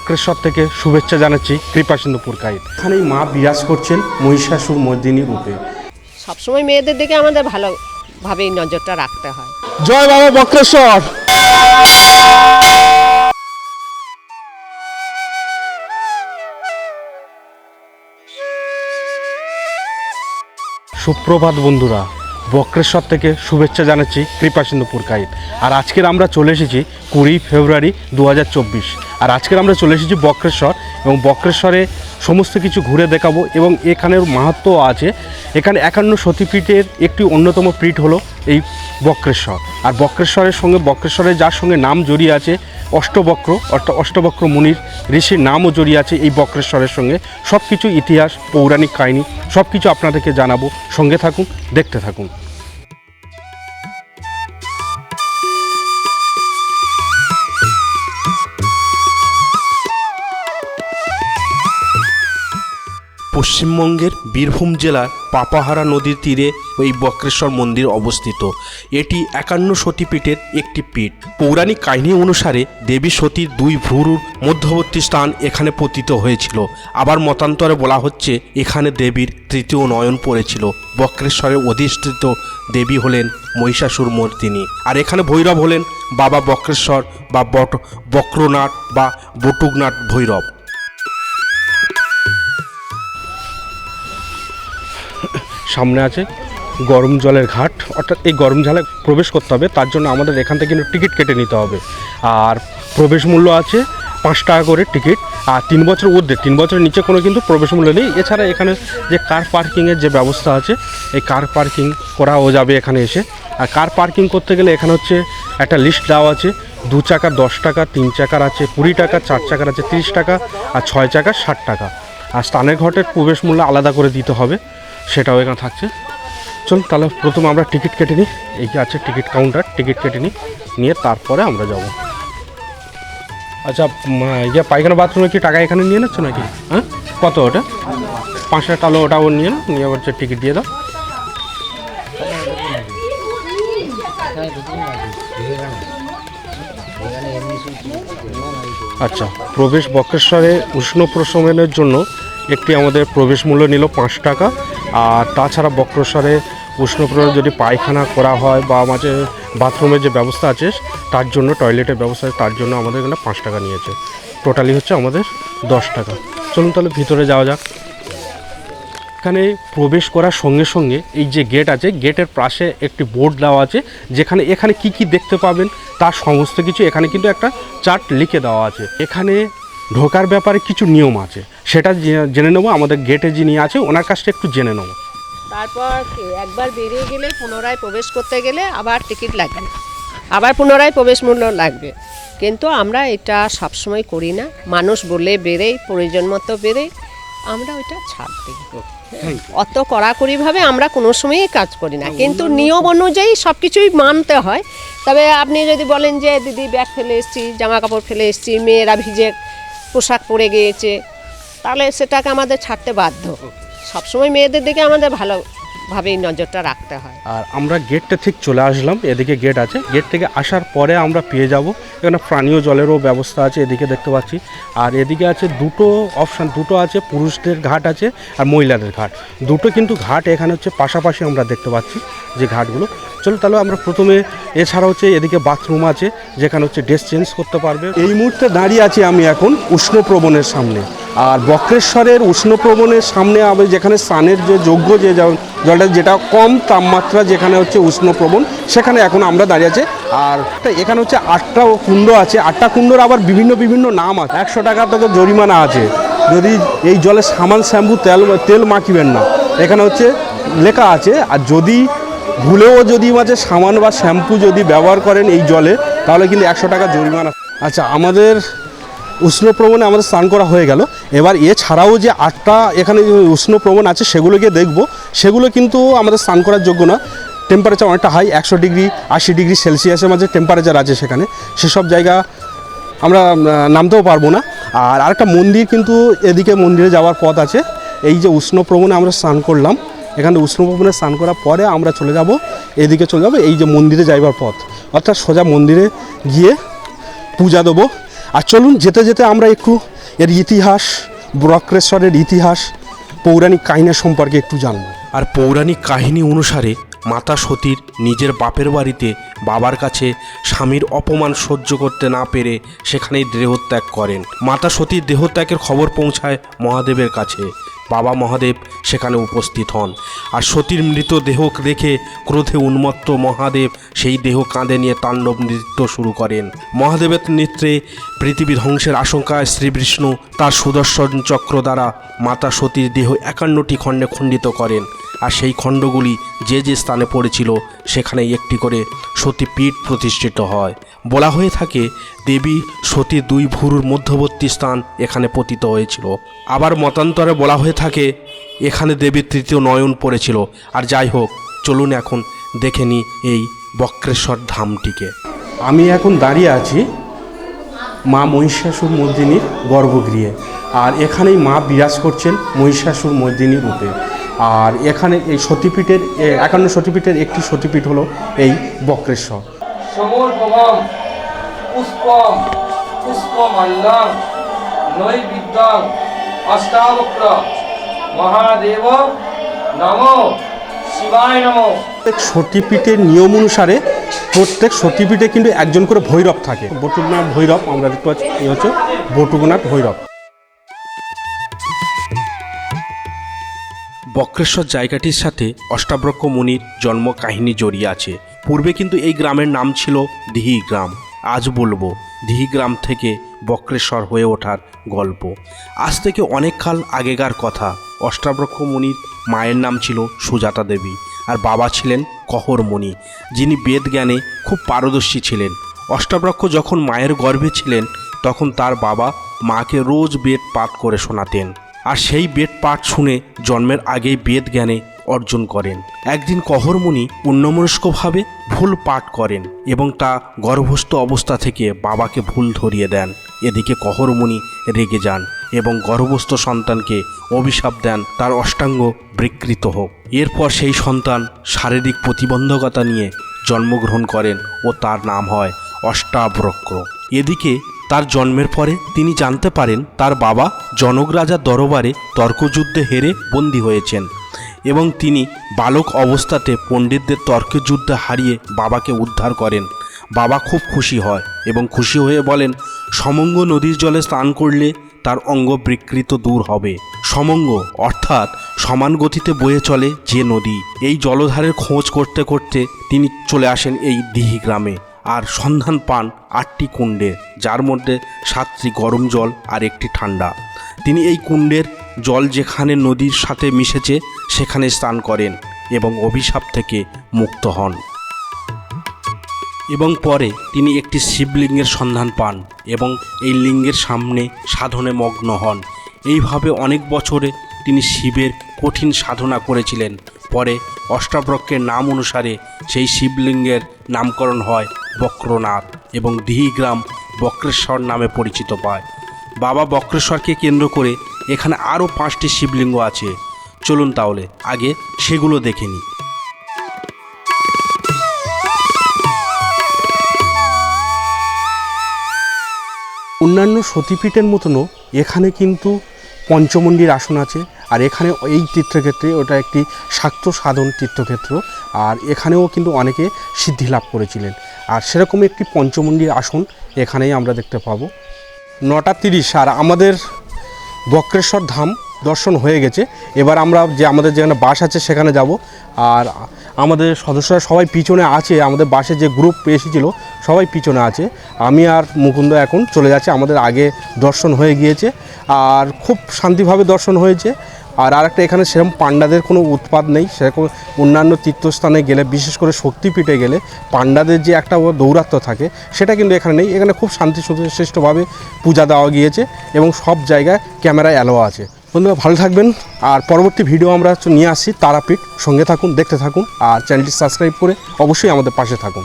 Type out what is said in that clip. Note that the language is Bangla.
বক্রেশ্বর থেকে শুভেচ্ছা জানাচ্ছি কৃপাসিন্ধুপুর গাইড। এখানেই মা বিরাজ করছেন মহিষাসুর মর্দিনী রূপে। সবসময় মেয়েদের দিকে আমাদের ভালোভাবেই নজরটা রাখতে হয়। জয় বাবা বক্রেশ্বর। সুপ্রভাত বন্ধুরা, বক্রেশ্বর থেকে শুভেচ্ছা জানাচ্ছি কৃপাসিন্ধুপুর গাইড। আর আজকের আমরা চলে এসেছি 20 ফেব্রুয়ারি 2024। আর আজকের আমরা চলে এসেছি বক্রেশ্বর, এবং বক্রেশ্বরে সমস্ত কিছু ঘুরে দেখাবো। এবং এখানের মাহাত্ম্য আছে। এখানে 51 সতীপীঠের একটি অন্যতম পীঠ হলো এই বক্রেশ্বর। আর বক্রেশ্বরের সঙ্গে বক্রেশ্বরের যার সঙ্গে নাম জড়িয়ে আছে অষ্টবক্র মুনির ঋষির নামও জড়িয়ে আছে এই বক্রেশ্বরের সঙ্গে। সব কিছু ইতিহাস, পৌরাণিক কাহিনী সব কিছু আপনাদেরকে জানাবো। সঙ্গে থাকুন, দেখতে থাকুন। পশ্চিমবঙ্গের বীরভূম জেলার পাপাহারা নদীর তীরে এই বক্রেশ্বর মন্দির অবস্থিত। এটি 51 সতীপীঠের একটি পীঠ। পৌরাণিক কাহিনী অনুসারে দেবী সতীর দুই ভ্রুর মধ্যবর্তী স্থান এখানে পতিত হয়েছিল। আবার মতান্তরে বলা হচ্ছে এখানে দেবীর তৃতীয় নয়ন পড়েছিল। বক্রেশ্বরের অধিষ্ঠিত দেবী হলেন মহিষাসুর মর্দিনী। আর এখানে ভৈরব হলেন বাবা বক্রেশ্বর বা বক্রনাথ বা বটুকনাথ ভৈরব। সামনে আছে গরম জলের ঘাট, অর্থাৎ এই গরম জলে প্রবেশ করতে হবে। তার জন্য আমাদের এখান থেকে কিন্তু টিকিট কেটে নিতে হবে। আর প্রবেশ মূল্য আছে 5 টাকা করে টিকিট। আর 3 বছর ঊর্ধ্বে, 3 বছরের নিচে কোনো কিন্তু প্রবেশ মূল্য নেই। এছাড়া এখানে যে কার পার্কিংয়ের যে ব্যবস্থা আছে, এই কার পার্কিং করাও যাবে এখানে এসে। আর কার পার্কিং করতে গেলে এখানে হচ্ছে একটা লিস্ট দেওয়া আছে। 2 চাকার 10 টাকা, 3 চাকার আছে 20 টাকা, 4 চাকার আছে 30 টাকা, আর 6 চাকার 60 টাকা। আর স্থানের ঘটের প্রবেশ মূল্য আলাদা করে দিতে হবে, সেটাও এখানে থাকছে। চল তাহলে প্রথমে আমরা টিকিট কেটে নিই। এই যে আছে টিকিট কাউন্টার, টিকিট কেটে নিয়ে তারপরে আমরা যাব। আচ্ছা, ইয়ে পায়খানা বাথরুমে কি টাকা এখানে নিয়ে নিচ্ছ নাকি? হ্যাঁ, কত ওটা? 5 টাকা। তাহলে ওটাও নিয়ে নাও, নিয়ে আবার টিকিট দিয়ে দাও। আচ্ছা, প্রবেশ বক্রেশ্বরে উষ্ণ প্রশমনের জন্য একটি আমাদের প্রবেশ মূল্য নিল 5 টাকা। আর তাছাড়া বক্রেশ্বরে উষ্ণ প্রশমনে যদি পায়খানা করা হয় বা মাঝে বাথরুমের যে ব্যবস্থা আছে তার জন্য, টয়লেটের ব্যবস্থা আছে তার জন্য আমাদের এখানে 5 টাকা নিয়েছে। টোটালি হচ্ছে আমাদের 10 টাকা। চলুন তাহলে ভিতরে যাওয়া যাক। এখানে প্রবেশ করার সঙ্গে সঙ্গে এই যে গেট আছে, গেটের পাশে একটি বোর্ড দেওয়া আছে, যেখানে এখানে কি দেখতে পাবেন তার সমস্ত কিছু এখানে কিন্তু একটা চার্ট লিখে দেওয়া আছে। এখানে ঢোকার ব্যাপারে কিছু নিয়ম আছে, সেটা জেনে নেবো। আমাদের গেটে যিনি আছে ওনার কাছটা একটু জেনে নেবো। তারপর একবার বেরিয়ে গেলে পুনরায় প্রবেশ করতে গেলে আবার টিকিট লাগবে, আবার পুনরায় প্রবেশ মূল্য লাগবে। কিন্তু আমরা এটা সবসময় করি না। মানুষ বলে বেরেই, প্রয়োজন মতো বেরেই, আমরা ওইটা ছাড় দিই। অত কড়াকড়িভাবে আমরা কোনো সময়ই কাজ করি না, কিন্তু নিয়ম অনুযায়ী সব কিছুই মানতে হয়। তবে আপনি যদি বলেন যে দিদি ব্যাগ ফেলে এসেছি, জামা কাপড় ফেলে এসেছি, মেয়েরা ভিজে পোশাক পরে গিয়েছে, তাহলে সেটাকে আমাদের ছাড়তে বাধ্য। সবসময় মেয়েদের দিকে আমাদের ভালোভাবেই নজরটা রাখতে হয়। আর আমরা গেটটা ঠিক চলে আসলাম। এদিকে গেট আছে, গেট থেকে আসার পরে আমরা পেয়ে যাব এখানে পানীয় জলেরও ব্যবস্থা আছে, এদিকে দেখতে পাচ্ছি। আর এদিকে আছে দুটো অপশান, দুটো আছে, পুরুষদের ঘাট আছে আর মহিলাদের ঘাট। দুটো কিন্তু ঘাট এখানে হচ্ছে পাশাপাশি আমরা দেখতে পাচ্ছি যে ঘাটগুলো। চলো তাহলে আমরা প্রথমে, এছাড়া হচ্ছে এদিকে বাথরুম আছে যেখানে হচ্ছে ড্রেস চেঞ্জ করতে পারবে। এই মুহূর্তে দাঁড়িয়ে আছি আমি এখন উষ্ণপ্রবণের সামনে। আর বক্রেশ্বরের উষ্ণপ্রবণের সামনে আমি যেখানে স্নানের যে যোগ্য যে জলটা, যেটা কম তাপমাত্রা, যেখানে হচ্ছে উষ্ণপ্রবণ, সেখানে এখন আমরা দাঁড়িয়ে আছি। আর এখানে হচ্ছে 8টা কুণ্ড আছে। 8টা কুণ্ডর আবার বিভিন্ন নাম আছে। 100 টাকা থেকে জরিমানা আছে যদি এই জলে সামান শ্যাম্পু তেল মাখিবেন না, এখানে হচ্ছে লেখা আছে। আর যদি ভুলেও যদি মাঝে সাবান বা শ্যাম্পু যদি ব্যবহার করেন এই জলে, তাহলে কিন্তু 100 টাকা জরিমানা। আচ্ছা, আমাদের উষ্ণপ্রবণে আমাদের স্নান করা হয়ে গেল। এবার এছাড়াও যে 8টা এখানে উষ্ণপ্রবণ আছে সেগুলোকে দেখব। সেগুলো কিন্তু আমাদের স্নান করার যোগ্য না। টেম্পারেচার অনেকটা হাই, 100 ডিগ্রি 80 ডিগ্রি সেলসিয়াসের মাঝে টেম্পারেচার আছে সেখানে। সেসব জায়গা আমরা নামতেও পারবো না। আর আরেকটা মন্দির কিন্তু এদিকে মন্দিরে যাওয়ার পথ আছে। এই যে উষ্ণপ্রবণে আমরা স্নান করলাম, এখানে উষ্ণপ্রবণে স্নান করার পরে আমরা চলে যাব এদিকে, চলে যাব এই যে মন্দিরে যাইবার পথ, অর্থাৎ সোজা মন্দিরে গিয়ে পূজা দেবো। আর চলুন যেতে যেতে আমরা একটু এর ইতিহাস, বক্রেশ্বরের ইতিহাস, পৌরাণিক কাহিনী সম্পর্কে একটু জানব। আর পৌরাণিক কাহিনী অনুসারে মাতা সতীর নিজের বাপের বাড়িতে বাবার কাছে স্বামীর অপমান সহ্য করতে না পেরে সেখানেই দেহত্যাগ করেন। মাতা সতীর দেহত্যাগের খবর পৌঁছায় মহাদেবের কাছে। বাবা মহাদেব সেখানে উপস্থিত হন। আর সতীর মৃত দেহ দেখে ক্রোধে উন্মত্ত মহাদেব সেই দেহ কাঁধে নিয়ে তাণ্ডব নৃত্য শুরু করেন। মহাদেবের নৃত্যে পৃথিবী ধ্বংসের আশঙ্কায় শ্রীবিষ্ণু তার সুদর্শন চক্র দ্বারা মাতা সতীর দেহ 51টি খণ্ডে খণ্ডিত করেন। আর সেই খণ্ডগুলি যে যে স্থানে পড়েছিল সেখানে একটি করে সতীপীঠ প্রতিষ্ঠিত হয়। বলা হয়ে থাকে দেবী সতীর 2 ভুরুর মধ্যবর্তী স্থান এখানে পতিত হয়েছিল। আবার মতান্তরে বলা হয়ে থাকে এখানে দেবীর 3য় নয়ন পড়েছিল। আর যাই হোক, চলুন এখন দেখে নিই এই বক্রেশ্বর ধামটিকে। আমি এখন দাঁড়িয়ে আছি মা মহিষাসুর মর্দিনীর গর্ভগৃহে। আর এখানেই মা বিরাজ করছেন মহিষাসুর মর্দিনী রূপে। আর এখানে এই সতীপীঠের 51 সতীপীঠের একটি সতীপীঠ হলো এই বক্রেশ্বর। সমর্পবম পুষ্পম পুষ্পমাল্যং নৈবেদ্যং অষ্টাবক্র মহাদেব নমো শিবায় নমো। প্রত্যেক সতীপীঠের নিয়ম অনুসারে প্রত্যেক সতীপীঠে কিন্তু একজন করে ভৈরব থাকে। বটুকনাথ ভৈরব আমরা দেখতে পাচ্ছি, এই হচ্ছে বটুকনাথ ভৈরব। বক্রেশ্বর জায়গাটির সাথে অষ্টাবক্র মুনির জন্ম কাহিনী জড়িয়ে আছে। পূর্বে কিন্তু এই গ্রামের নাম ছিল দিহি গ্রাম। আজ বলবো দিহি গ্রাম থেকে বক্রেশ্বর হয়ে ওঠার গল্প। আজ থেকে অনেক কাল আগেকার কথা। অষ্টাবক্র মুনির মায়ের নাম ছিল সুজাতা দেবী আর বাবা ছিলেন কহর মুনি, যিনি বেদ জ্ঞানে খুব পারদর্শী ছিলেন। অষ্টাবক্র যখন মায়ের গর্ভে ছিলেন তখন তার বাবা মাকে রোজ বেদ পাঠ করে শোনাতেন। আর সেই বেদ পাঠ শুনে জন্মের আগেই বেদ জ্ঞানে অর্জন করেন। একদিন কহর মুনি অন্যমনস্কভাবে ভুল পাঠ করেন এবং তা গর্ভস্থ অবস্থা থেকে বাবাকে ভুল ধরিয়ে দেন। এদিকে কহর মুনি রেগে যান এবং গর্ভস্থ সন্তানকে অভিশাপ দেন তার অষ্টাঙ্গ বিকৃত হোক। এরপর সেই সন্তান শারীরিক প্রতিবন্ধকতা নিয়ে জন্মগ্রহণ করেন ও তার নাম হয় অষ্টাবক্র। এদিকে তার জন্মের পরে তিনি জানতে পারেন তার বাবা জনক রাজার দরবারে তর্কযুদ্ধে হেরে বন্দী হয়েছেন এবং তিনি বালক অবস্থাতে পণ্ডিতদের তর্কযুদ্ধে হারিয়ে বাবাকে উদ্ধার করেন। বাবা খুব খুশি হয় এবং খুশি হয়ে বলেন সমঙ্গ নদীর জলে স্নান করলে তার অঙ্গ বিকৃত দূর হবে। সমঙ্গ অর্থাৎ সমান গতিতে বয়ে চলে যে নদী। এই জলধারের খোঁজ করতে করতে তিনি চলে আসেন এই দিহি গ্রামে আর সন্ধান পান 8টি কুণ্ডে, যার মধ্যে 7টি গরম জল আর 1টি ঠান্ডা। তিনি এই কুণ্ডের জল যেখানে নদীর সাথে মিশেছে সেখানে স্নান করেন এবং অভিশাপ থেকে মুক্ত হন। এবং পরে তিনি একটি শিবলিঙ্গের সন্ধান পান এবং এই লিঙ্গের সামনে সাধনে মগ্ন হন। এইভাবে অনেক বছরে তিনি শিবের কঠিন সাধনা করেছিলেন। পরে অষ্টাবক্রের নাম অনুসারে সেই শিবলিঙ্গের নামকরণ হয় বক্রনাথ এবং দিহি গ্রাম বক্রেশ্বর নামে পরিচিত পায়। বাবা বক্রেশ্বরকে কেন্দ্র করে এখানে আরও 5টি শিবলিঙ্গ আছে। চলুন তাহলে আগে সেগুলো দেখে নিই। অন্যান্য সতীপীঠের মতনও এখানে কিন্তু পঞ্চমন্ডির আসন আছে। আর এখানে এই তীর্থক্ষেত্রে ওটা একটি শাক্ত সাধন তীর্থক্ষেত্র। আর এখানেও কিন্তু অনেকে সিদ্ধি লাভ করেছিলেন। আর সেরকম একটি পঞ্চমন্ডির আসন এখানেই আমরা দেখতে পাবো। 9:30 আর আমাদের বক্রেশ্বর ধাম দর্শন হয়ে গেছে। এবার আমরা আমাদের যেখানে বাস আছে সেখানে যাব। আর আমাদের সদস্যরা সবাই পিছনে আছে। আমাদের বাসে যে গ্রুপ এসেছিলো সবাই পিছনে আছে। আমি আর মুকুন্দ এখন চলে যাচ্ছে। আমাদের আগে দর্শন হয়ে গিয়েছে আর খুব শান্তিভাবে দর্শন হয়েছে। আর আরেকটা, এখানে সেরকম পাণ্ডাদের কোনো উৎপাত নেই। সেরকম অন্যান্য তীর্থস্থানে গেলে, বিশেষ করে শক্তিপীঠে গেলে পাণ্ডাদের যে একটা দৌরাত্ম্য থাকে সেটা কিন্তু এখানে নেই। এখানে খুব শান্তিশ্রেষ্ঠভাবে পূজা দেওয়া গিয়েছে এবং সব জায়গায় ক্যামেরায় অ্যালাও আছে। বন্ধুরা ভালো থাকবেন। আর পরবর্তী ভিডিও আমরা নিয়ে আসছি তারাপীঠ। সঙ্গে থাকুন, দেখতে থাকুন আর চ্যানেলটি সাবস্ক্রাইব করে অবশ্যই আমাদের পাশে থাকুন।